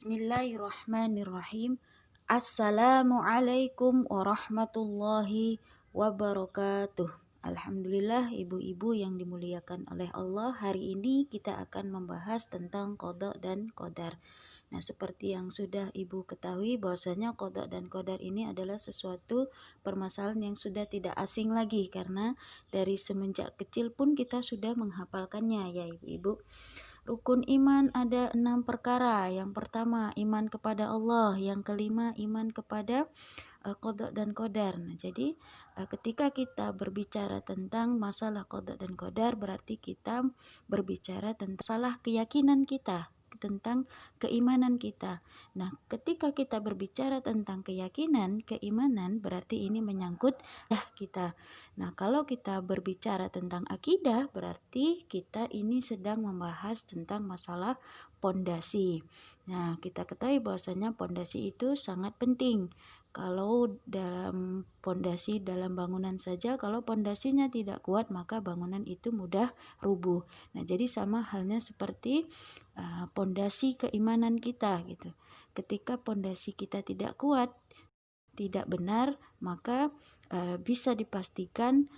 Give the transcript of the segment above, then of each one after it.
Bismillahirrahmanirrahim. Assalamualaikum warahmatullahi wabarakatuh. Alhamdulillah, ibu-ibu yang dimuliakan oleh Allah, hari ini kita akan membahas tentang qada dan qadar. Nah, seperti yang sudah ibu ketahui bahwasanya qada dan qadar ini adalah sesuatu permasalahan yang sudah tidak asing lagi, karena dari semenjak kecil pun kita sudah menghafalkannya ya ibu-ibu. Rukun iman ada 6 perkara. Yang pertama iman kepada Allah, yang kelima iman kepada qada dan qadar. Nah, jadi ketika kita berbicara tentang masalah qada dan qadar, berarti kita berbicara tentang masalah keyakinan kita, tentang keimanan kita. Nah, ketika kita berbicara tentang keyakinan, keimanan, berarti ini menyangkut kita. Nah, kalau kita berbicara tentang akidah, berarti kita ini sedang membahas tentang masalah pondasi. Nah, kita ketahui bahwasanya pondasi itu sangat penting. Kalau dalam pondasi dalam bangunan saja, kalau pondasinya tidak kuat, maka bangunan itu mudah rubuh. Nah, jadi sama halnya seperti pondasi keimanan kita gitu. Ketika pondasi kita tidak kuat, tidak benar, maka bisa dipastikan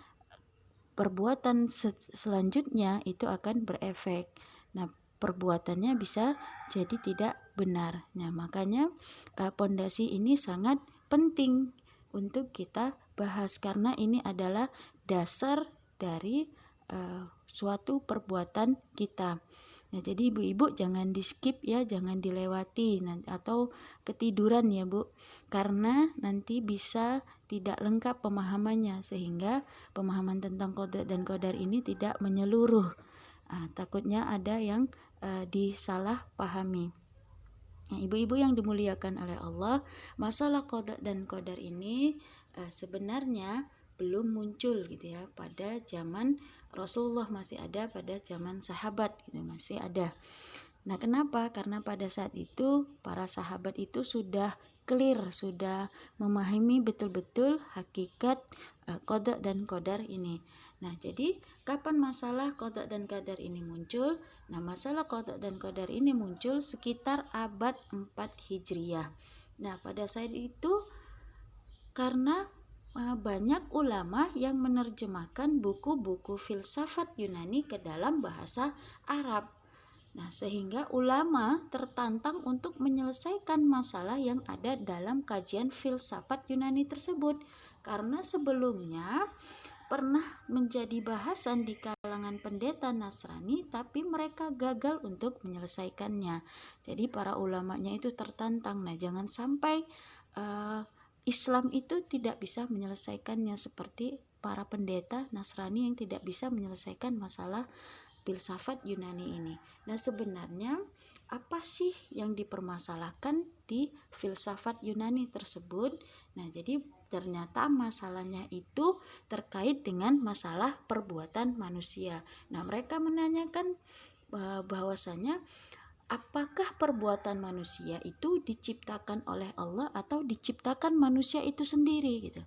perbuatan selanjutnya itu akan berefek. Nah, perbuatannya bisa jadi tidak benar. Nah, makanya pondasi ini sangat penting untuk kita bahas, karena ini adalah dasar dari suatu perbuatan kita. Nah, jadi ibu-ibu jangan di skip ya, jangan dilewati atau ketiduran ya Bu, karena nanti bisa tidak lengkap pemahamannya, sehingga pemahaman tentang qada dan qadar ini tidak menyeluruh. Takutnya ada yang disalah pahami. Nah, ibu-ibu yang dimuliakan oleh Allah, masalah qada dan qadar ini sebenarnya belum muncul gitu ya pada zaman Rasulullah, masih ada pada zaman sahabat gitu, masih ada. Nah, kenapa? Karena pada saat itu para sahabat itu sudah clear, sudah memahami betul-betul hakikat qada dan qadar ini. Nah, jadi kapan masalah qada dan qadar ini muncul? Nah, masalah qada dan qadar ini muncul sekitar abad 4 Hijriah. Nah, pada saat itu karena banyak ulama yang menerjemahkan buku-buku filsafat Yunani ke dalam bahasa Arab. Nah, sehingga ulama tertantang untuk menyelesaikan masalah yang ada dalam kajian filsafat Yunani tersebut, karena sebelumnya pernah menjadi bahasan di kalangan pendeta Nasrani, tapi mereka gagal untuk menyelesaikannya. Jadi para ulamanya itu tertantang. Nah, jangan sampai Islam itu tidak bisa menyelesaikannya seperti para pendeta Nasrani yang tidak bisa menyelesaikan masalah filsafat Yunani ini. Nah, sebenarnya apa sih yang dipermasalahkan di filsafat Yunani tersebut? Nah, jadi ternyata masalahnya itu terkait dengan masalah perbuatan manusia. Nah, mereka menanyakan bahwasanya apakah perbuatan manusia itu diciptakan oleh Allah atau diciptakan manusia itu sendiri gitu.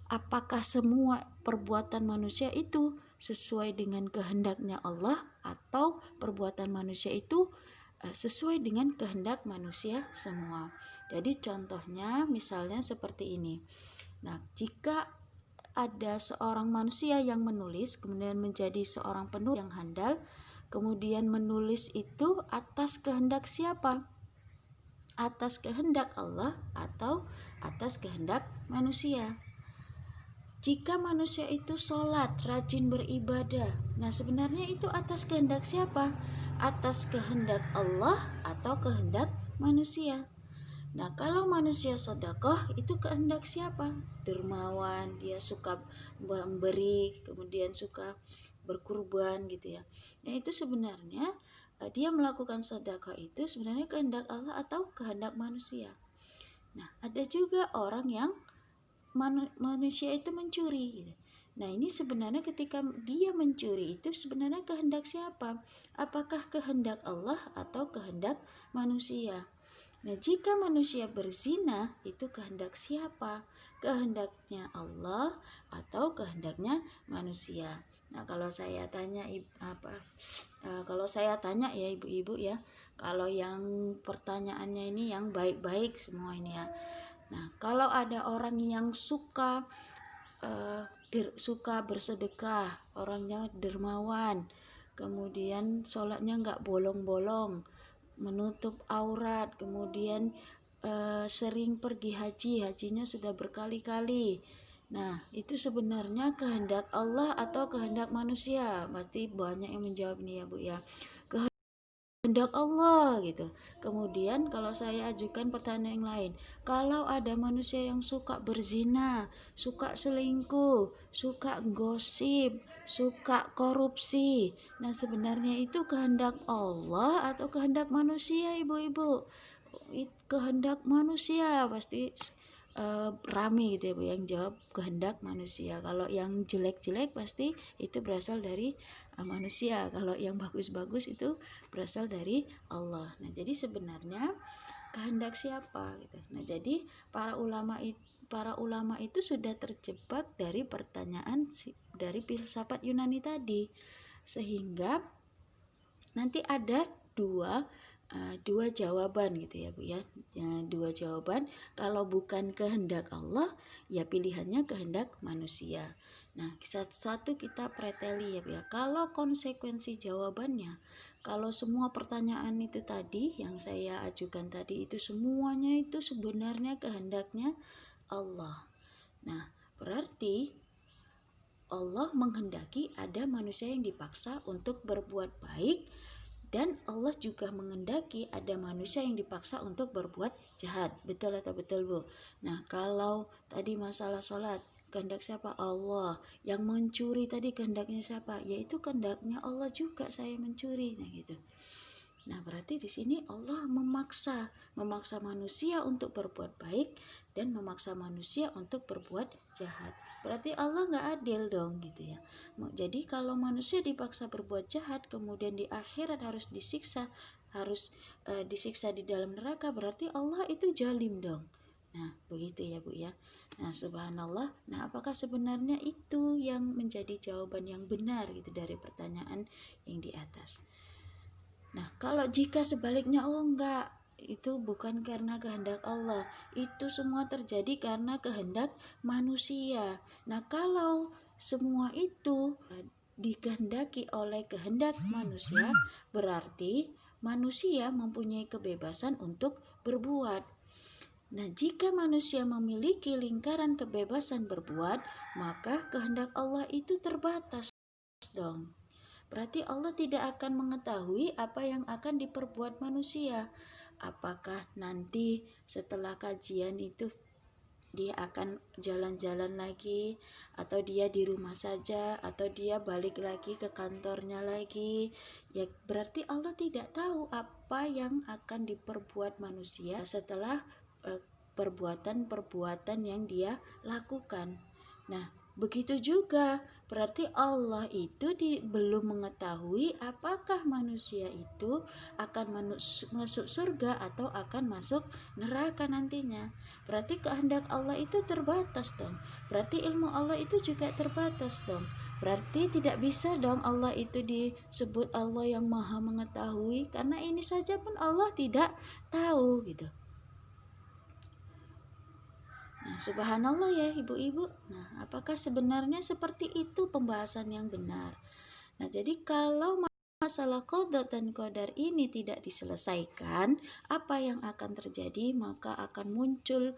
Apakah semua perbuatan manusia itu sesuai dengan kehendaknya Allah, atau perbuatan manusia itu sesuai dengan kehendak manusia semua. Jadi contohnya misalnya seperti ini. Nah, jika ada seorang manusia yang menulis, kemudian menjadi seorang penulis yang handal, kemudian menulis itu atas kehendak siapa? Atas kehendak Allah atau atas kehendak manusia? Jika manusia itu sholat, rajin beribadah, nah sebenarnya itu atas kehendak siapa? Atas kehendak Allah atau kehendak manusia? Nah, kalau manusia sedekah itu kehendak siapa? Dermawan, dia suka memberi, kemudian suka berkurban gitu ya. Nah, itu sebenarnya dia melakukan sedekah itu sebenarnya kehendak Allah atau kehendak manusia. Nah, ada juga orang yang manusia itu mencuri gitu. Nah, ini sebenarnya ketika dia mencuri itu sebenarnya kehendak siapa? Apakah kehendak Allah atau kehendak manusia? Nah, jika manusia berzina itu kehendak siapa? Kehendaknya Allah atau kehendaknya manusia? Nah, kalau saya tanya kalau saya tanya ya ibu-ibu ya, Kalau yang pertanyaannya ini yang baik-baik semua ini ya. Nah, kalau ada orang yang suka suka bersedekah, orangnya dermawan, kemudian sholatnya nggak bolong-bolong, menutup aurat, kemudian sering pergi haji, hajinya sudah berkali-kali. Nah, itu sebenarnya kehendak Allah atau kehendak manusia? Pasti banyak yang menjawab nih ya Bu ya. Kehendak Allah gitu. Kemudian kalau saya ajukan pertanyaan yang lain, kalau ada manusia yang suka berzina, suka selingkuh, suka gosip, suka korupsi, nah sebenarnya itu kehendak Allah atau kehendak manusia, ibu-ibu? Kehendak manusia pasti rame gitu ya Bu yang jawab kehendak manusia. Kalau yang jelek-jelek pasti itu berasal dari manusia, kalau yang bagus-bagus itu berasal dari Allah. Nah jadi sebenarnya kehendak siapa gitu. Nah jadi para ulama itu sudah terjebak dari pertanyaan dari filsafat Yunani tadi, sehingga nanti ada dua jawaban gitu ya Bu ya. Dua jawaban, kalau bukan kehendak Allah ya pilihannya kehendak manusia. Nah satu-satu kita preteli ya Bu ya. Kalau konsekuensi jawabannya, kalau semua pertanyaan itu tadi yang saya ajukan tadi itu semuanya itu sebenarnya kehendaknya Allah, nah berarti Allah menghendaki ada manusia yang dipaksa untuk berbuat baik, dan Allah juga menghendaki ada manusia yang dipaksa untuk berbuat jahat. Betul atau betul Bu? Nah kalau tadi masalah sholat, kehendak siapa? Allah. Yang mencuri tadi kehendaknya siapa? Yaitu kehendaknya Allah juga saya mencuri. Nah gitu. Nah, berarti di sini Allah memaksa manusia untuk berbuat baik dan memaksa manusia untuk berbuat jahat. Berarti Allah nggak adil dong gitu ya. Jadi kalau manusia dipaksa berbuat jahat, kemudian di akhirat harus disiksa di dalam neraka, berarti Allah itu zalim dong. Nah, begitu ya Bu ya. Nah, subhanallah. Nah, apakah sebenarnya itu yang menjadi jawaban yang benar gitu dari pertanyaan yang di atas? Nah, kalau jika sebaliknya, oh enggak, itu bukan karena kehendak Allah, itu semua terjadi karena kehendak manusia. Nah, kalau semua itu dikehendaki oleh kehendak manusia, berarti manusia mempunyai kebebasan untuk berbuat. Nah, jika manusia memiliki lingkaran kebebasan berbuat, maka kehendak Allah itu terbatas dong. Berarti Allah tidak akan mengetahui apa yang akan diperbuat manusia. Apakah nanti setelah kajian itu dia akan jalan-jalan lagi, atau dia di rumah saja, atau dia balik lagi ke kantornya lagi? Ya berarti Allah tidak tahu apa yang akan diperbuat manusia setelah perbuatan-perbuatan yang dia lakukan. Nah, begitu juga berarti Allah itu belum mengetahui apakah manusia itu akan masuk surga atau akan masuk neraka nantinya. Berarti kehendak Allah itu terbatas dong. Berarti ilmu Allah itu juga terbatas dong. Berarti tidak bisa dong Allah itu disebut Allah yang maha mengetahui, karena ini saja pun Allah tidak tahu gitu. Nah, subhanallah ya ibu-ibu. Nah, apakah sebenarnya seperti itu pembahasan yang benar? Nah, jadi kalau masalah qada dan qadar ini tidak diselesaikan, apa yang akan terjadi? Maka akan muncul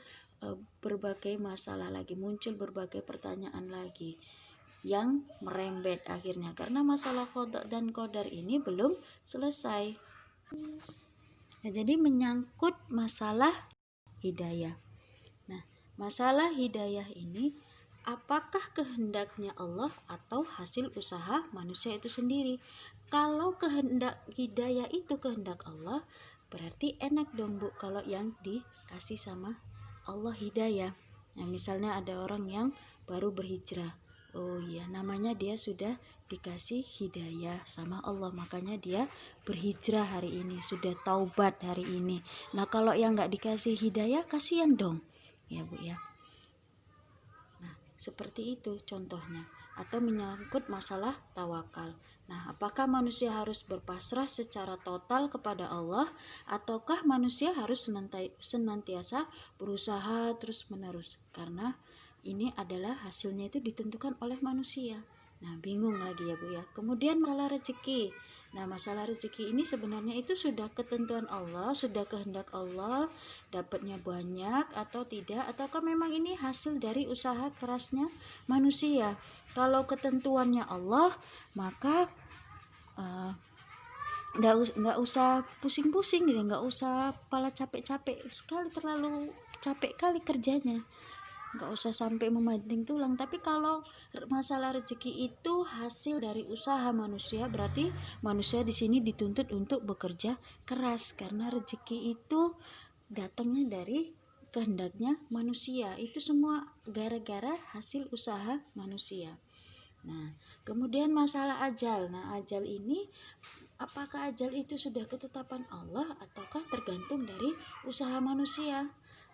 berbagai masalah lagi, muncul berbagai pertanyaan lagi yang merembet akhirnya, karena masalah qada dan qadar ini belum selesai. Nah, jadi menyangkut masalah hidayah. Masalah hidayah ini, apakah kehendaknya Allah atau hasil usaha manusia itu sendiri? Kalau kehendak hidayah itu kehendak Allah, berarti enak dong Bu kalau yang dikasih sama Allah hidayah. Nah, misalnya ada orang yang baru berhijrah. Oh iya, namanya dia sudah dikasih hidayah sama Allah, makanya dia berhijrah hari ini, sudah taubat hari ini. Nah, kalau yang nggak dikasih hidayah, kasihan dong ya Bu ya. Nah seperti itu contohnya. Atau menyangkut masalah tawakal. Nah, apakah manusia harus berpasrah secara total kepada Allah, ataukah manusia harus senantiasa berusaha terus-menerus? Karena ini adalah hasilnya itu ditentukan oleh manusia. Nah, bingung lagi ya Bu ya. Kemudian masalah rezeki. Nah, masalah rezeki ini sebenarnya itu sudah ketentuan Allah, sudah kehendak Allah, dapatnya banyak atau tidak, ataukah memang ini hasil dari usaha kerasnya manusia? Kalau ketentuannya Allah, maka nggak usah pusing-pusing gitu, nggak usah kepala capek-capek sekali, terlalu capek kali kerjanya, nggak usah sampai memancing tulang. Tapi kalau masalah rezeki itu hasil dari usaha manusia, berarti manusia di sini dituntut untuk bekerja keras, karena rezeki itu datangnya dari kehendaknya manusia. Itu semua gara-gara hasil usaha manusia. Nah, kemudian masalah ajal. Nah, ajal ini, apakah ajal itu sudah ketetapan Allah ataukah tergantung dari usaha manusia?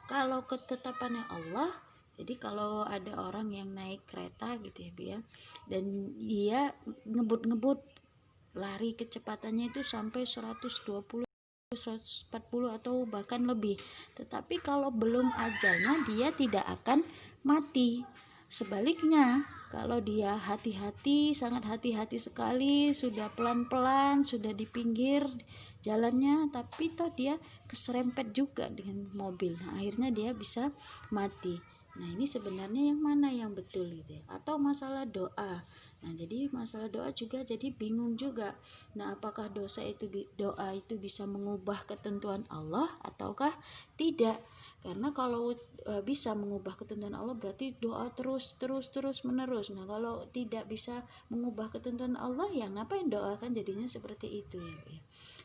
Kalau ketetapannya Allah, jadi kalau ada orang yang naik kereta gitu ya, Bu ya, dan dia ngebut-ngebut, lari kecepatannya itu sampai 120, 140 atau bahkan lebih. Tetapi kalau belum ajalnya, dia tidak akan mati. Sebaliknya, kalau dia hati-hati, sangat hati-hati sekali, sudah pelan-pelan, sudah di pinggir jalannya, tapi toh dia keserempet juga dengan mobil. Nah, akhirnya dia bisa mati. Nah, ini sebenarnya yang mana yang betul gitu ya? Atau masalah doa. Nah, jadi masalah doa juga jadi bingung juga. Nah, apakah doa itu bisa mengubah ketentuan Allah ataukah tidak? Karena kalau bisa mengubah ketentuan Allah, berarti doa terus menerus. Nah, kalau tidak bisa mengubah ketentuan Allah, ya ngapain doa? Kan jadinya seperti itu ya.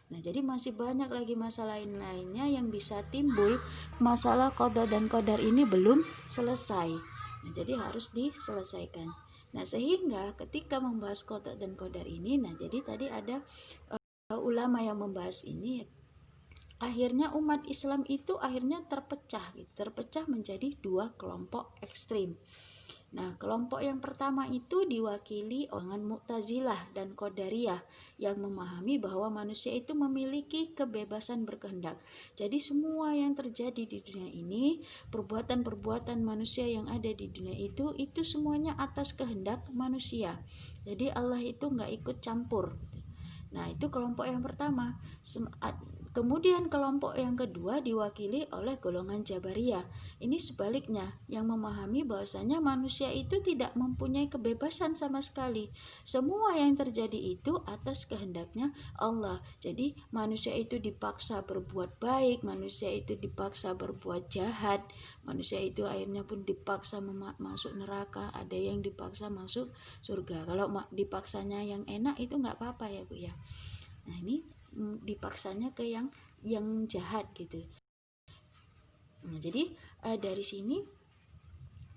Nah, jadi masih banyak lagi masalah lainnya yang bisa timbul. Masalah qada dan qadar ini belum selesai. Nah, jadi harus diselesaikan. Nah, sehingga ketika membahas qada dan qadar ini, nah jadi tadi ada ulama yang membahas ini, akhirnya umat Islam itu akhirnya terpecah menjadi dua kelompok ekstrim. Nah, kelompok yang pertama itu diwakili oleh Mu'tazilah dan Qadariyah yang memahami bahwa manusia itu memiliki kebebasan berkehendak. Jadi semua yang terjadi di dunia ini, perbuatan-perbuatan manusia yang ada di dunia itu semuanya atas kehendak manusia. Jadi Allah itu nggak ikut campur. Nah, itu kelompok yang pertama. Kemudian kelompok yang kedua diwakili oleh golongan Jabariyah. Ini sebaliknya, yang memahami bahwasanya manusia itu tidak mempunyai kebebasan sama sekali. Semua yang terjadi itu atas kehendaknya Allah. Jadi manusia itu dipaksa berbuat baik, manusia itu dipaksa berbuat jahat, manusia itu akhirnya pun dipaksa masuk neraka, ada yang dipaksa masuk surga. Kalau dipaksanya yang enak itu nggak apa-apa ya Bu ya. Nah, ini dipaksanya ke yang jahat gitu. Nah, jadi dari sini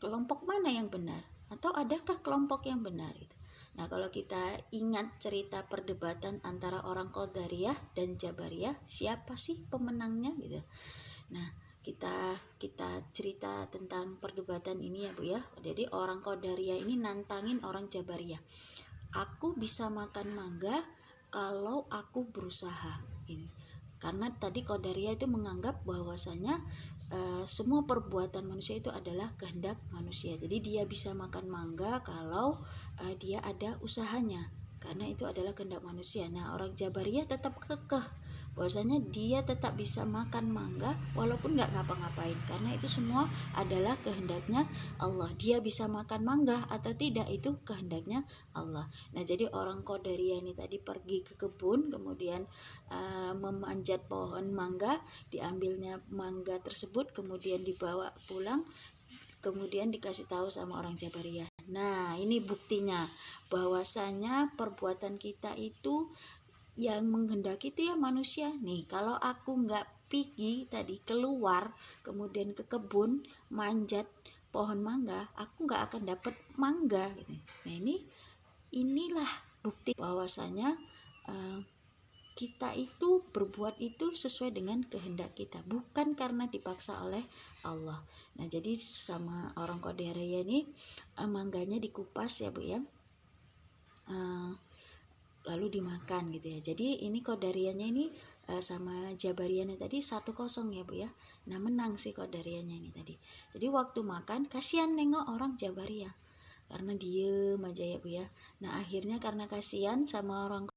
kelompok mana yang benar, atau adakah kelompok yang benar gitu. Nah, kalau kita ingat cerita perdebatan antara orang Qadariyah dan Jabariyah, siapa sih pemenangnya gitu. Nah, kita cerita tentang perdebatan ini ya Bu ya. Jadi orang Qadariyah ini nantangin orang Jabariyah. Aku bisa makan mangga kalau aku berusaha. Ini karena tadi Qadariyah itu menganggap bahwasanya semua perbuatan manusia itu adalah kehendak manusia. Jadi dia bisa makan mangga kalau dia ada usahanya, karena itu adalah kehendak manusia. Nah, orang Jabariyah tetap kekeh bahwasanya dia tetap bisa makan mangga walaupun nggak ngapa-ngapain, karena itu semua adalah kehendaknya Allah. Dia bisa makan mangga atau tidak itu kehendaknya Allah. Nah, jadi orang Qadariyah ini tadi pergi ke kebun, kemudian memanjat pohon mangga, diambilnya mangga tersebut, kemudian dibawa pulang, kemudian dikasih tahu sama orang Jabariyah. Nah, ini buktinya bahwasanya perbuatan kita itu yang menghendaki itu ya manusia nih. Kalau aku nggak pergi tadi keluar, kemudian ke kebun manjat pohon mangga, aku nggak akan dapat mangga gitu. Nah, inilah bukti bahwasanya kita itu berbuat itu sesuai dengan kehendak kita, bukan karena dipaksa oleh Allah. Nah, jadi sama orang Qadariyah ini mangganya dikupas ya Bu ya. lalu dimakan gitu ya. Jadi ini Qadariyahnya ini sama Jabariyahnya tadi 1-0 ya Bu ya. Nah menang sih Qadariyahnya ini tadi. Jadi waktu makan kasihan nengok orang Jabariyah karena diem aja ya Bu ya. Nah akhirnya karena kasihan sama orang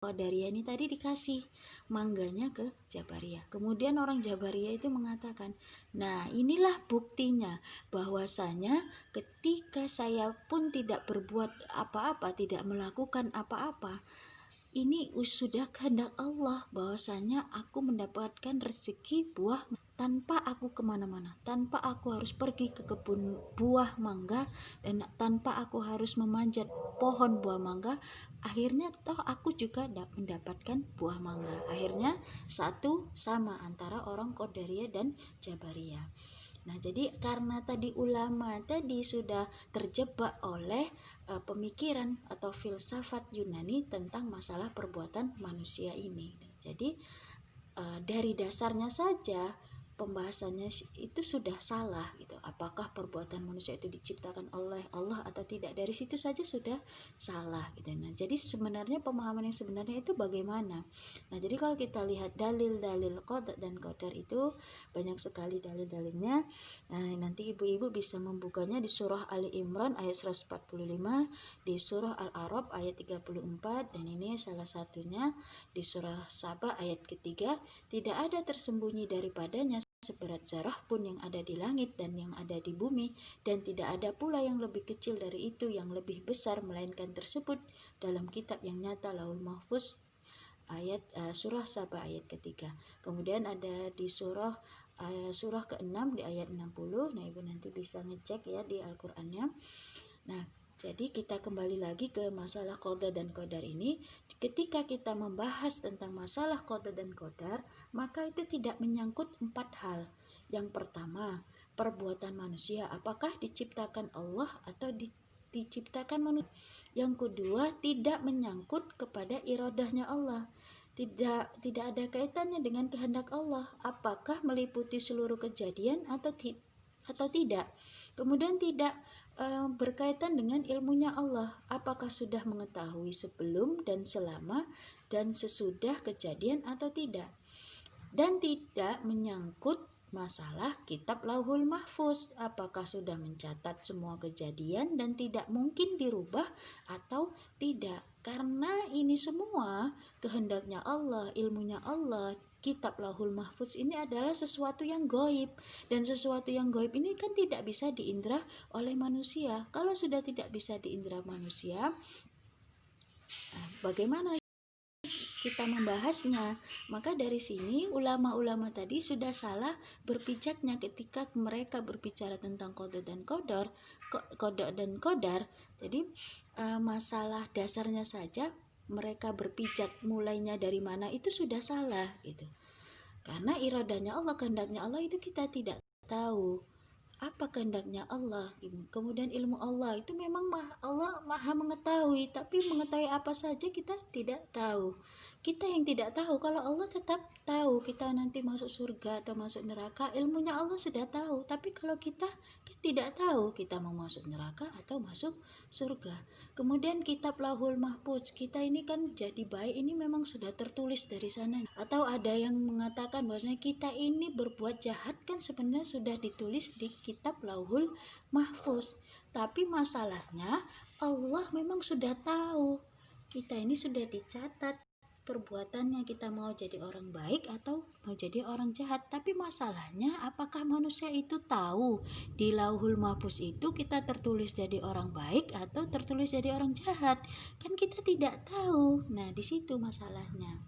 Qadariyah ini tadi dikasih mangganya ke Jabariyah. Kemudian orang Jabariyah itu mengatakan, nah inilah buktinya bahwasanya ketika saya pun tidak berbuat apa-apa, tidak melakukan apa-apa, ini sudah kehendak Allah bahwasanya aku mendapatkan rezeki buah tanpa aku kemana-mana, tanpa aku harus pergi ke kebun buah mangga dan tanpa aku harus memanjat pohon buah mangga, akhirnya toh aku juga mendapatkan buah mangga. Akhirnya satu sama antara orang Qadariyah dan Jabariyah. Nah, jadi karena tadi ulama tadi sudah terjebak oleh pemikiran atau filsafat Yunani tentang masalah perbuatan manusia ini. Jadi dari dasarnya saja pembahasannya itu sudah salah gitu. Apakah perbuatan manusia itu diciptakan oleh Allah atau tidak? Dari situ saja sudah salah gitu. Nah, jadi sebenarnya pemahaman yang sebenarnya itu bagaimana? Nah, jadi kalau kita lihat dalil-dalil qada dan qadar itu banyak sekali dalil-dalilnya. Nah, nanti ibu-ibu bisa membukanya di surah Ali Imran ayat 145, di surah Al-A'raf ayat 34, dan ini salah satunya di surah Saba ayat ketiga. Tidak ada tersembunyi daripadanya seberat zarah pun yang ada di langit dan yang ada di bumi, dan tidak ada pula yang lebih kecil dari itu yang lebih besar melainkan tersebut dalam kitab yang nyata Lauhul Mahfuz ayat surah Saba ayat ketiga. Kemudian ada di surah ke-6 di ayat 60. Nah, Ibu nanti bisa ngecek ya di Al-Qur'annya. Nah, jadi kita kembali lagi ke masalah qada dan qadar ini. Ketika kita membahas tentang masalah qada dan qadar, maka itu tidak menyangkut 4 hal. Yang pertama, perbuatan manusia apakah diciptakan Allah atau diciptakan manusia. Yang kedua, tidak menyangkut kepada iradahnya Allah. Tidak ada kaitannya dengan kehendak Allah, apakah meliputi seluruh kejadian atau tidak. Kemudian tidak berkaitan dengan ilmunya Allah, apakah sudah mengetahui sebelum dan selama dan sesudah kejadian atau tidak. Dan tidak menyangkut masalah kitab Lauhul Mahfuz, apakah sudah mencatat semua kejadian dan tidak mungkin dirubah atau tidak. Karena ini semua kehendaknya Allah, ilmunya Allah. Kitab Lauhul Mahfuz ini adalah sesuatu yang gaib, dan sesuatu yang gaib ini kan tidak bisa diindra oleh manusia. Kalau sudah tidak bisa diindra manusia, bagaimana kita membahasnya? Maka dari sini ulama-ulama tadi sudah salah berpijaknya ketika mereka berbicara tentang qada dan qadar, Jadi masalah dasarnya saja mereka berpijak mulainya dari mana itu sudah salah gitu. Karena iradanya Allah, kehendaknya Allah itu kita tidak tahu apa kehendaknya Allah. Kemudian ilmu Allah itu memang Allah maha mengetahui, tapi mengetahui apa saja kita tidak tahu. Kita yang tidak tahu, kalau Allah tetap tahu kita nanti masuk surga atau masuk neraka, ilmunya Allah sudah tahu. Tapi kalau kita kan tidak tahu kita mau masuk neraka atau masuk surga. Kemudian kitab Lauhul Mahfuz, kita ini kan jadi baik ini memang sudah tertulis dari sana. Atau ada yang mengatakan bahwasanya kita ini berbuat jahat kan sebenarnya sudah ditulis di kitab Lauhul Mahfuz. Tapi masalahnya Allah memang sudah tahu. Kita ini sudah dicatat perbuatannya, kita mau jadi orang baik atau mau jadi orang jahat. Tapi masalahnya apakah manusia itu tahu di Lauhul Mahfuz itu kita tertulis jadi orang baik atau tertulis jadi orang jahat? Kan kita tidak tahu. Nah, di situ masalahnya.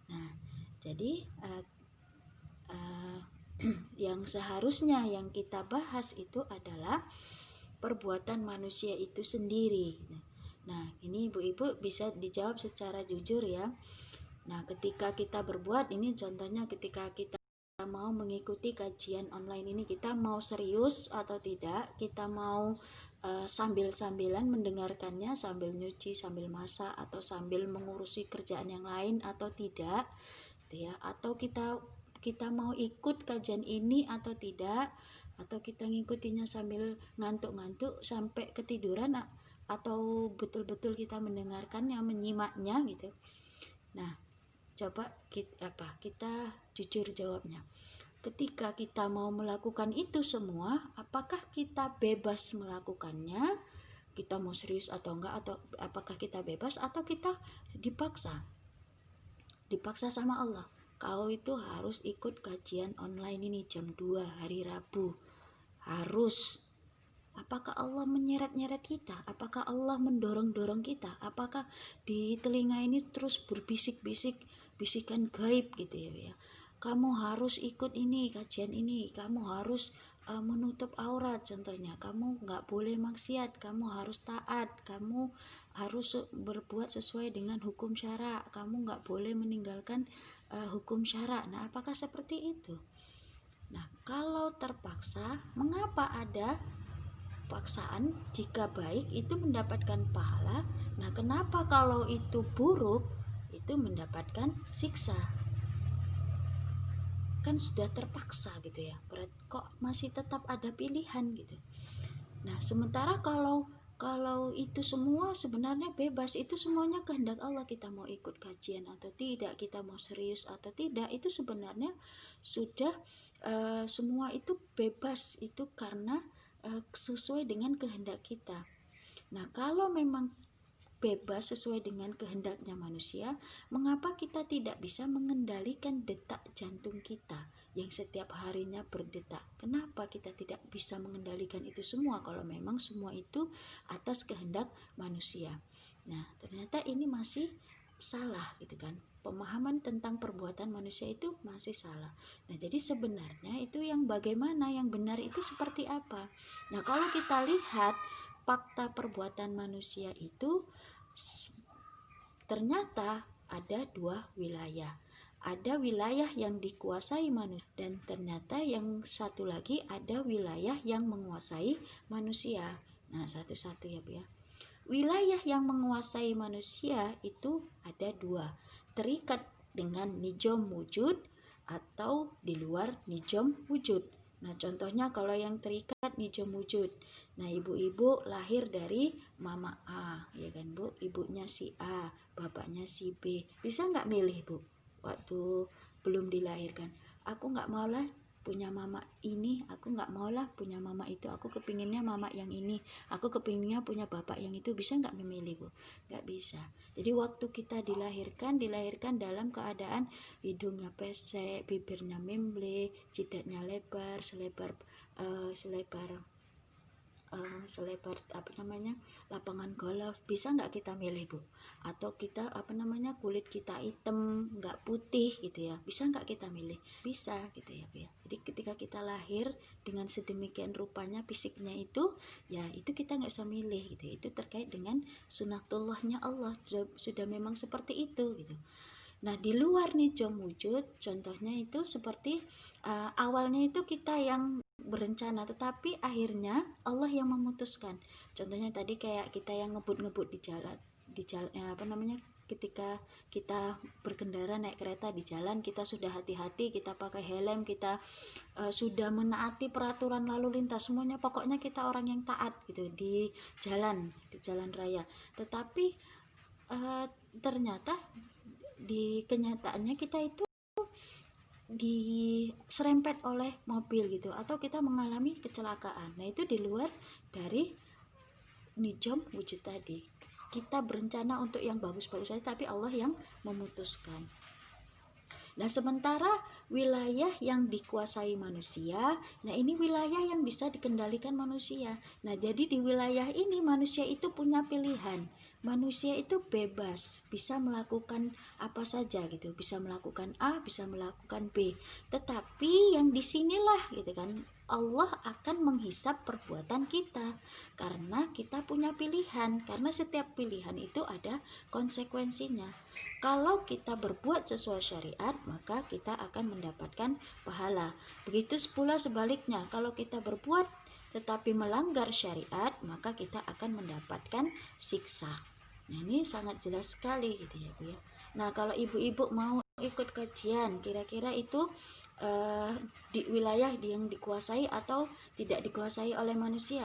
Nah, jadi yang seharusnya yang kita bahas itu adalah perbuatan manusia itu sendiri. Nah, ini ibu-ibu bisa dijawab secara jujur ya. Nah, ketika kita berbuat, ini contohnya ketika kita mau mengikuti kajian online ini, kita mau serius atau tidak, kita mau sambil-sambilan mendengarkannya, sambil nyuci, sambil masak, atau sambil mengurusi kerjaan yang lain atau tidak, ya, atau kita mau ikut kajian ini atau tidak, atau kita ngikutinya sambil ngantuk-ngantuk sampai ketiduran, atau betul-betul kita mendengarkannya, menyimaknya gitu. Nah, coba kita jujur jawabnya. Ketika kita mau melakukan itu semua, apakah kita bebas melakukannya? Kita mau serius atau enggak, atau apakah kita bebas atau kita dipaksa? Dipaksa sama Allah. Kau itu harus ikut kajian online ini jam 2 hari Rabu. Harus. Apakah Allah menyeret-nyeret kita? Apakah Allah mendorong-dorong kita? Apakah di telinga ini terus berbisik-bisik, bisikan gaib gitu ya? Kamu harus ikut ini, kajian ini. Kamu harus menutup aurat contohnya. Kamu nggak boleh maksiat. Kamu harus taat. Kamu harus berbuat sesuai dengan hukum syara. Kamu nggak boleh meninggalkan hukum syara. Nah, apakah seperti itu? Nah, kalau terpaksa, mengapa ada paksaan? Jika baik itu mendapatkan pahala. Nah, kenapa kalau itu buruk itu mendapatkan siksa? Kan sudah terpaksa gitu ya. Berarti kok masih tetap ada pilihan gitu. Nah, sementara kalau itu semua sebenarnya bebas, itu semuanya kehendak Allah. Kita mau ikut kajian atau tidak, kita mau serius atau tidak, itu sebenarnya sudah semua itu bebas, itu karena sesuai dengan kehendak kita. Nah, kalau memang bebas sesuai dengan kehendaknya manusia, mengapa kita tidak bisa mengendalikan detak jantung kita yang setiap harinya berdetak? Kenapa kita tidak bisa mengendalikan itu semua kalau memang semua itu atas kehendak manusia? Nah, ternyata ini masih salah gitu kan. Pemahaman tentang perbuatan manusia itu masih salah. Nah, jadi sebenarnya itu yang bagaimana, yang benar itu seperti apa? Nah, kalau kita lihat fakta perbuatan manusia itu, ternyata ada dua wilayah. Ada wilayah yang dikuasai manusia, dan ternyata yang satu lagi ada wilayah yang menguasai manusia. Nah, satu-satu ya Bu ya. Wilayah yang menguasai manusia itu ada dua, terikat dengan nijom wujud atau di luar nijom wujud. Nah, contohnya kalau yang terikat nijom wujud. Nah, ibu-ibu lahir dari mama A, ya kan Bu? Ibunya si A, bapaknya si B. Bisa nggak milih Bu? Waktu belum dilahirkan, aku nggak maulah punya mama ini, aku nggak maulah punya mama itu, aku kepinginnya mama yang ini, aku kepinginnya punya bapak yang itu. Bisa nggak memilih Bu? Nggak bisa. Jadi waktu kita dilahirkan dalam keadaan hidungnya pesek, bibirnya memble, jidatnya lebar, selebar lapangan golf. Bisa nggak kita milih Bu? Atau kita kulit kita hitam nggak putih gitu ya, bisa nggak kita milih? Bisa gitu ya Bu ya. Jadi ketika kita lahir dengan sedemikian rupanya fisiknya itu, ya itu kita nggak bisa milih gitu. Itu terkait dengan sunatullahnya Allah, sudah memang seperti itu gitu. Nah, di luar nijom wujud, contohnya itu seperti awalnya itu kita yang berencana, tetapi akhirnya Allah yang memutuskan. Contohnya tadi kayak kita yang ngebut-ngebut di jalan ketika kita berkendara naik kereta di jalan, kita sudah hati-hati, kita pakai helm, kita sudah menaati peraturan lalu lintas, semuanya pokoknya kita orang yang taat gitu di jalan raya. Tetapi ternyata di kenyataannya kita itu diserempet oleh mobil gitu, atau kita mengalami kecelakaan. Nah, itu di luar dari nijom wujud tadi. Kita berencana untuk yang bagus-bagus saja, tapi Allah yang memutuskan. Nah, sementara wilayah yang dikuasai manusia, nah ini wilayah yang bisa dikendalikan manusia. Nah, jadi di wilayah ini manusia itu punya pilihan. Manusia itu bebas, bisa melakukan apa saja gitu, bisa melakukan A, bisa melakukan B. Tetapi yang disinilah gitu kan, Allah akan menghisap perbuatan kita karena kita punya pilihan, karena setiap pilihan itu ada konsekuensinya. Kalau kita berbuat sesuai syariat, maka kita akan mendapatkan pahala. Begitu pula sebaliknya, kalau kita berbuat tetapi melanggar syariat, maka kita akan mendapatkan siksa. Nah, ini sangat jelas sekali gitu ya Bu ya. Nah, kalau ibu-ibu mau ikut kajian, kira-kira itu di wilayah yang dikuasai atau tidak dikuasai oleh manusia.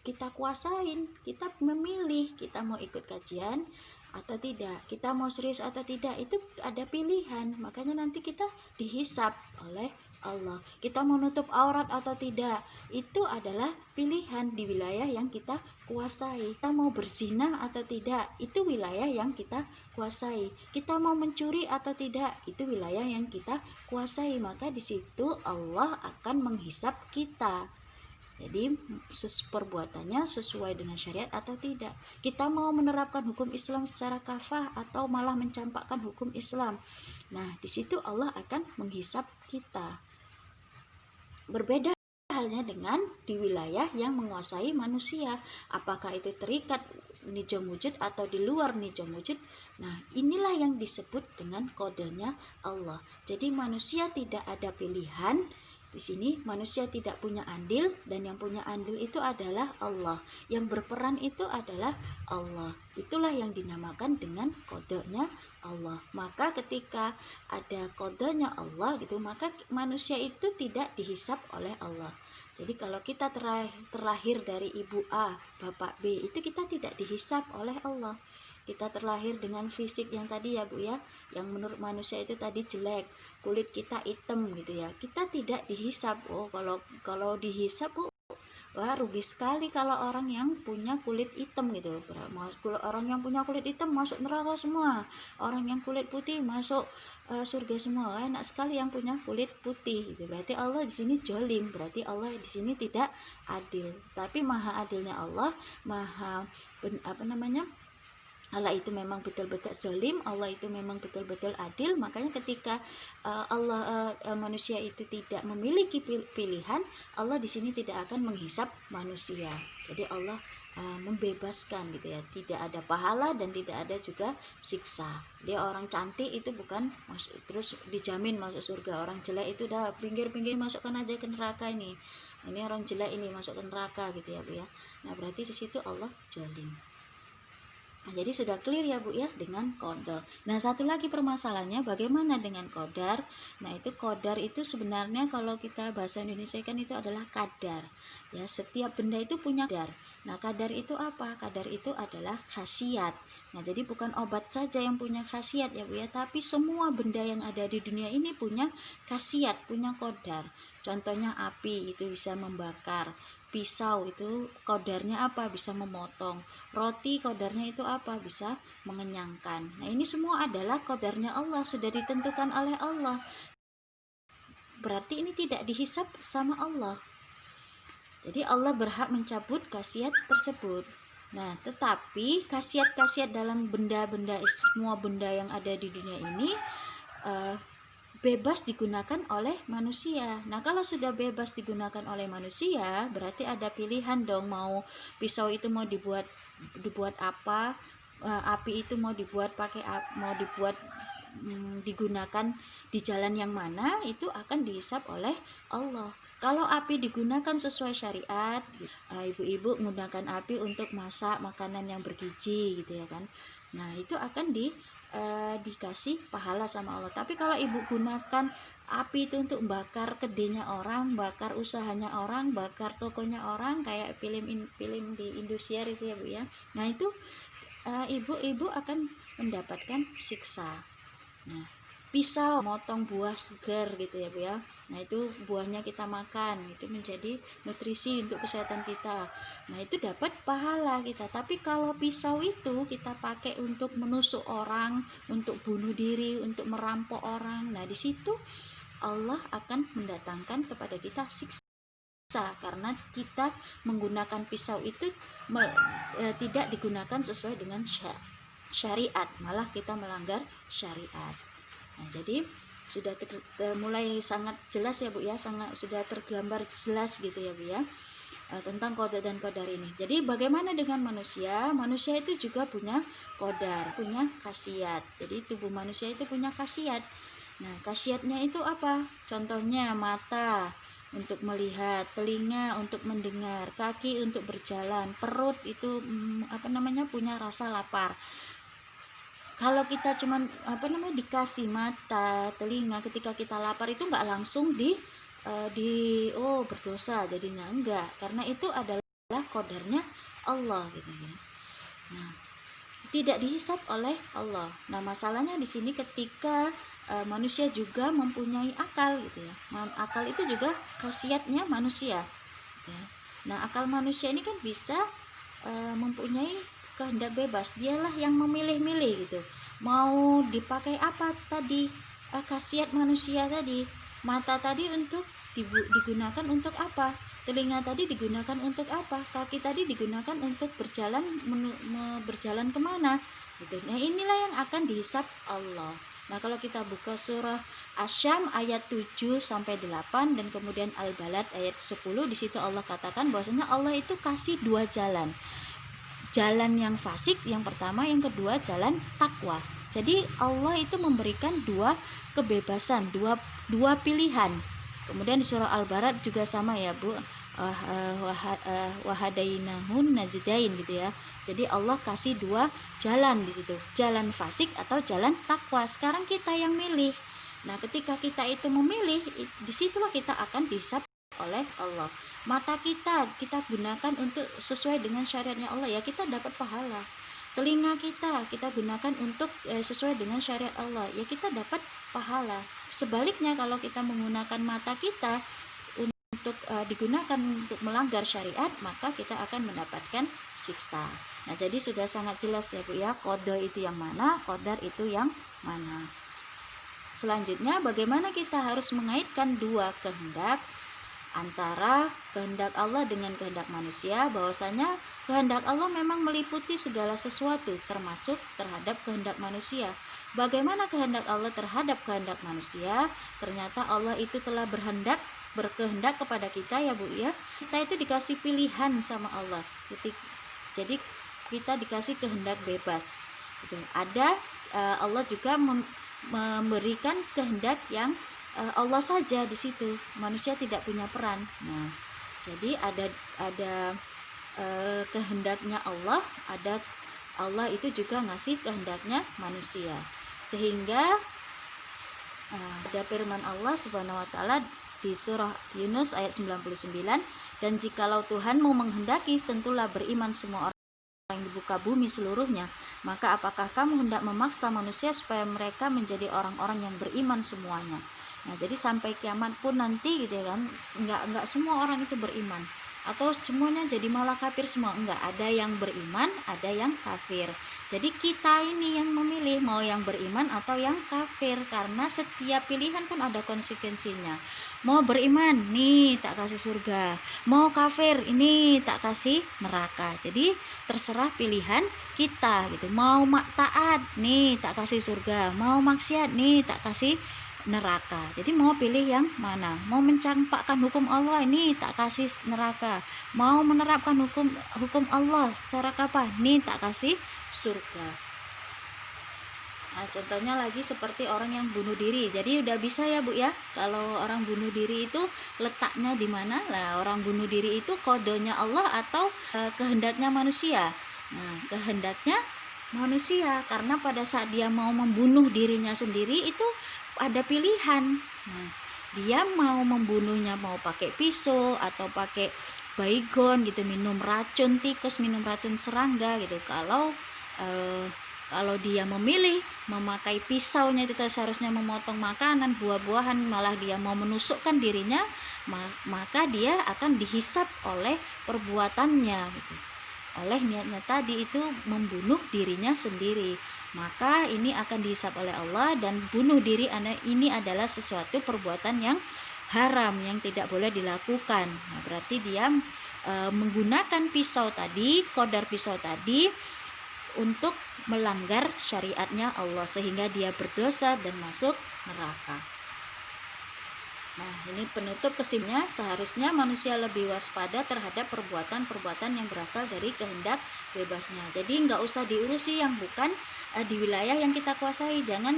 Kita kuasain, kita memilih kita mau ikut kajian atau tidak, kita mau serius atau tidak, itu ada pilihan. Makanya nanti kita dihisap oleh Allah. Kita mau nutup aurat atau tidak, itu adalah pilihan di wilayah yang kita kuasai. Kita mau berzina atau tidak, itu wilayah yang kita kuasai. Kita mau mencuri atau tidak, itu wilayah yang kita kuasai. Maka di situ Allah akan menghisap kita. Jadi perbuatannya sesuai dengan syariat atau tidak. Kita mau menerapkan hukum Islam secara kafah atau malah mencampakkan hukum Islam. Nah, di situ Allah akan menghisap kita. Berbeda halnya dengan di wilayah yang menguasai manusia. Apakah itu terikat nijam wujud atau di luar nijam wujud? Nah, inilah yang disebut dengan kodenya Allah. Jadi manusia tidak ada pilihan. Di sini manusia tidak punya andil, dan yang punya andil itu adalah Allah. Yang berperan itu adalah Allah. Itulah yang dinamakan dengan kodenya Allah. Maka ketika ada kodenya Allah gitu, maka manusia itu tidak dihisap oleh Allah. Jadi kalau kita terlahir dari ibu A, bapak B, itu kita tidak dihisap oleh Allah. Kita terlahir dengan fisik yang tadi ya Bu ya, yang menurut manusia itu tadi jelek, kulit kita hitam gitu ya, kita tidak dihisap. Oh, kalau dihisap Bu, wah rugi sekali kalau orang yang punya kulit hitam gitu. Orang yang punya kulit hitam masuk neraka semua, orang yang kulit putih masuk surga semua. Wah, enak sekali yang punya kulit putih gitu. Berarti Allah di sini jolim, berarti Allah di sini tidak adil. Tapi maha adilnya Allah, maha Allah itu memang betul-betul zalim, Allah itu memang betul-betul adil. Makanya ketika manusia itu tidak memiliki pilihan, Allah di sini tidak akan menghisap manusia. Jadi Allah membebaskan gitu ya, tidak ada pahala dan tidak ada juga siksa. Dia orang cantik itu bukan terus dijamin masuk surga, orang jelek itu udah pinggir-pinggir masukkan aja ke neraka ini orang jelek ini masuk ke neraka gitu ya Bu ya. Nah berarti di situ Allah zalim. Nah, jadi sudah clear ya Bu ya dengan qada. Nah, satu lagi permasalahannya bagaimana dengan qadar? Nah, itu qadar itu sebenarnya kalau kita bahasa Indonesia kan itu adalah kadar. Ya, setiap benda itu punya kadar. Nah, kadar itu apa? Kadar itu adalah khasiat. Nah, jadi bukan obat saja yang punya khasiat ya Bu ya, tapi semua benda yang ada di dunia ini punya khasiat, punya qadar. Contohnya api itu bisa membakar. Pisau itu kodarnya apa? Bisa memotong. Roti kodarnya itu apa? Bisa mengenyangkan. Nah ini semua adalah kodarnya Allah, sudah ditentukan oleh Allah. Berarti ini tidak dihisap sama Allah. Jadi Allah berhak mencabut khasiat tersebut. Nah tetapi khasiat-khasiat dalam benda-benda, semua benda yang ada di dunia ini bebas digunakan oleh manusia. Nah kalau sudah bebas digunakan oleh manusia, berarti ada pilihan dong, mau pisau itu mau dibuat apa, api itu mau dibuat digunakan di jalan yang mana, itu akan dihisap oleh Allah. Kalau api digunakan sesuai syariat, ibu-ibu menggunakan api untuk masak makanan yang bergizi gitu ya kan. Nah itu akan dikasih pahala sama Allah. Tapi kalau ibu gunakan api itu untuk bakar kedenya orang, bakar usahanya orang, bakar tokonya orang, kayak film di Indosiar itu ya Bu ya. Nah itu ibu-ibu akan mendapatkan siksa. Nah pisau motong buah segar gitu ya Bu ya. Nah itu buahnya kita makan, itu menjadi nutrisi untuk kesehatan kita. Nah itu dapat pahala kita. Tapi kalau pisau itu kita pakai untuk menusuk orang, untuk bunuh diri, untuk merampok orang, nah di situ Allah akan mendatangkan kepada kita siksa, karena kita menggunakan pisau itu tidak digunakan sesuai dengan syariat, malah kita melanggar syariat. Nah, jadi sudah mulai sangat jelas ya Bu ya, sudah tergambar jelas gitu ya Bu ya, tentang qada dan qadar ini. Jadi bagaimana dengan manusia? Manusia itu juga punya qadar, punya khasiat. Jadi tubuh manusia itu punya khasiat. Nah, khasiatnya itu apa? Contohnya mata untuk melihat, telinga untuk mendengar, kaki untuk berjalan, perut itu punya rasa lapar. Kalau kita cuman dikasih mata, telinga ketika kita lapar itu nggak langsung berdosa jadinya, enggak, karena itu adalah qadarnya Allah gitu ya. Nah, tidak dihisap oleh Allah. Nah, masalahnya di sini ketika manusia juga mempunyai akal gitu ya. Akal itu juga khasiatnya manusia. Ya. Nah, akal manusia ini kan bisa mempunyai kehendak bebas. Dialah yang memilih-milih gitu. Mau dipakai apa tadi? Khasiat manusia tadi, mata tadi untuk digunakan untuk apa? Telinga tadi digunakan untuk apa? Kaki tadi digunakan untuk berjalan kemana? Gitu. Nah, inilah yang akan dihisap Allah. Nah, kalau kita buka surah Asy-Syam ayat 7 sampai 8 dan kemudian Al-Balad ayat 10, di situ Allah katakan bahwasanya Allah itu kasih dua jalan. Jalan yang fasik yang pertama, yang kedua jalan takwa. Jadi Allah itu memberikan dua kebebasan, dua pilihan. Kemudian di surah Al-Balad juga sama ya, Bu. Wahadainahun najdain gitu ya. Jadi Allah kasih dua jalan di situ, jalan fasik atau jalan takwa. Sekarang kita yang milih. Nah, ketika kita itu memilih, disitulah kita akan dihisap oleh Allah. Mata kita gunakan untuk sesuai dengan syariatnya Allah, ya kita dapat pahala. Telinga kita gunakan untuk sesuai dengan syariat Allah, ya kita dapat pahala. Sebaliknya, kalau kita menggunakan mata kita untuk digunakan untuk melanggar syariat, maka kita akan mendapatkan siksa. Nah, jadi sudah sangat jelas ya Bu ya, qada itu yang mana, qadar itu yang mana. Selanjutnya, bagaimana kita harus mengaitkan dua kehendak antara kehendak Allah dengan kehendak manusia, bahwasanya kehendak Allah memang meliputi segala sesuatu termasuk terhadap kehendak manusia. Bagaimana kehendak Allah terhadap kehendak manusia? Ternyata Allah itu telah berkehendak kepada kita ya Bu ya. Kita itu dikasih pilihan sama Allah. Jadi kita dikasih kehendak bebas. Ada Allah juga memberikan kehendak yang Allah saja di situ. Manusia tidak punya peran. Nah, jadi ada kehendaknya Allah, ada Allah itu juga ngasih kehendaknya manusia. Sehingga ada firman Allah Subhanahu wa taala di surah Yunus ayat 99, dan jikalau Tuhanmu menghendaki tentulah beriman semua orang yang di muka bumi seluruhnya, maka apakah kamu hendak memaksa manusia supaya mereka menjadi orang-orang yang beriman semuanya. Nah, jadi sampai kiamat pun nanti gitu ya kan, enggak semua orang itu beriman atau semuanya jadi malah kafir semua, enggak, ada yang beriman, ada yang kafir. Jadi kita ini yang memilih mau yang beriman atau yang kafir, karena setiap pilihan pun ada konsekuensinya. Mau beriman, nih tak kasih surga, mau kafir, ini tak kasih neraka. Jadi terserah pilihan kita gitu. Mau taat, nih tak kasih surga, mau maksiat, nih tak kasih neraka. Jadi mau pilih yang mana? Mau mencampakkan hukum Allah, ini tak kasih neraka. Mau menerapkan hukum Allah secara apa? Ini tak kasih surga. Nah, contohnya lagi seperti orang yang bunuh diri. Jadi udah bisa ya Bu ya, kalau orang bunuh diri itu letaknya di mana? Lah, orang bunuh diri itu kodonya Allah atau kehendaknya manusia? Nah, kehendaknya manusia, karena pada saat dia mau membunuh dirinya sendiri itu ada pilihan. Nah, dia mau membunuhnya mau pakai pisau atau pakai baygon gitu, minum racun tikus, minum racun serangga gitu. Kalau dia memilih memakai pisaunya itu seharusnya memotong makanan, buah-buahan, malah dia mau menusukkan dirinya, maka dia akan dihisap oleh perbuatannya gitu. Oleh niatnya tadi itu membunuh dirinya sendiri, maka ini akan dihisap oleh Allah. Dan bunuh diri ini adalah sesuatu perbuatan yang haram, yang tidak boleh dilakukan. Nah, berarti dia menggunakan pisau tadi, qadar pisau tadi untuk melanggar syariatnya Allah, sehingga dia berdosa dan masuk neraka. Nah, ini penutup kesimnya, seharusnya manusia lebih waspada terhadap perbuatan-perbuatan yang berasal dari kehendak bebasnya. Jadi nggak usah diurusi yang bukan di wilayah yang kita kuasai. Jangan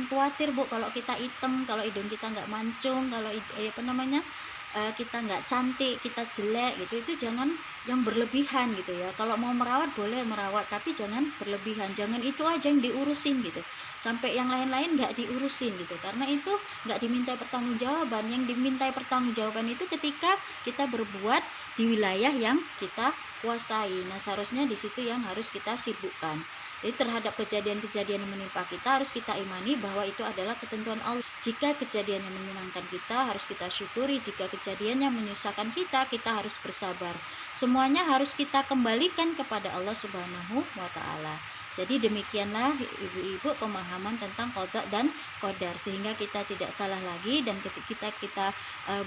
khawatir Bu kalau kita hitam, kalau hidung kita nggak mancung, kalau kita nggak cantik, kita jelek gitu, itu jangan yang berlebihan gitu ya. Kalau mau merawat boleh merawat, tapi jangan berlebihan, jangan itu aja yang diurusin gitu, sampai yang lain-lain nggak diurusin gitu, karena itu nggak dimintai pertanggungjawaban. Yang dimintai pertanggungjawaban itu ketika kita berbuat di wilayah yang kita kuasai. Nah, seharusnya di situ yang harus kita sibukkan. Jadi terhadap kejadian-kejadian yang menimpa kita harus kita imani bahwa itu adalah ketentuan Allah. Jika kejadian yang menyenangkan kita harus kita syukuri, jika kejadian yang menyusahkan kita, kita harus bersabar. Semuanya harus kita kembalikan kepada Allah Subhanahu wa taala. Jadi demikianlah ibu-ibu pemahaman tentang qada dan qadar, sehingga kita tidak salah lagi, dan ketika kita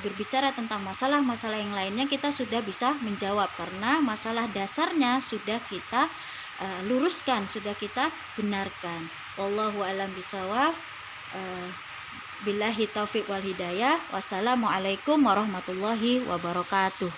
berbicara tentang masalah-masalah yang lainnya kita sudah bisa menjawab, karena masalah dasarnya sudah kita luruskan, sudah kita benarkan. Wallahu alam bisawab. Billahi taufik wal hidayah. Wassalamualaikum warahmatullahi wabarakatuh.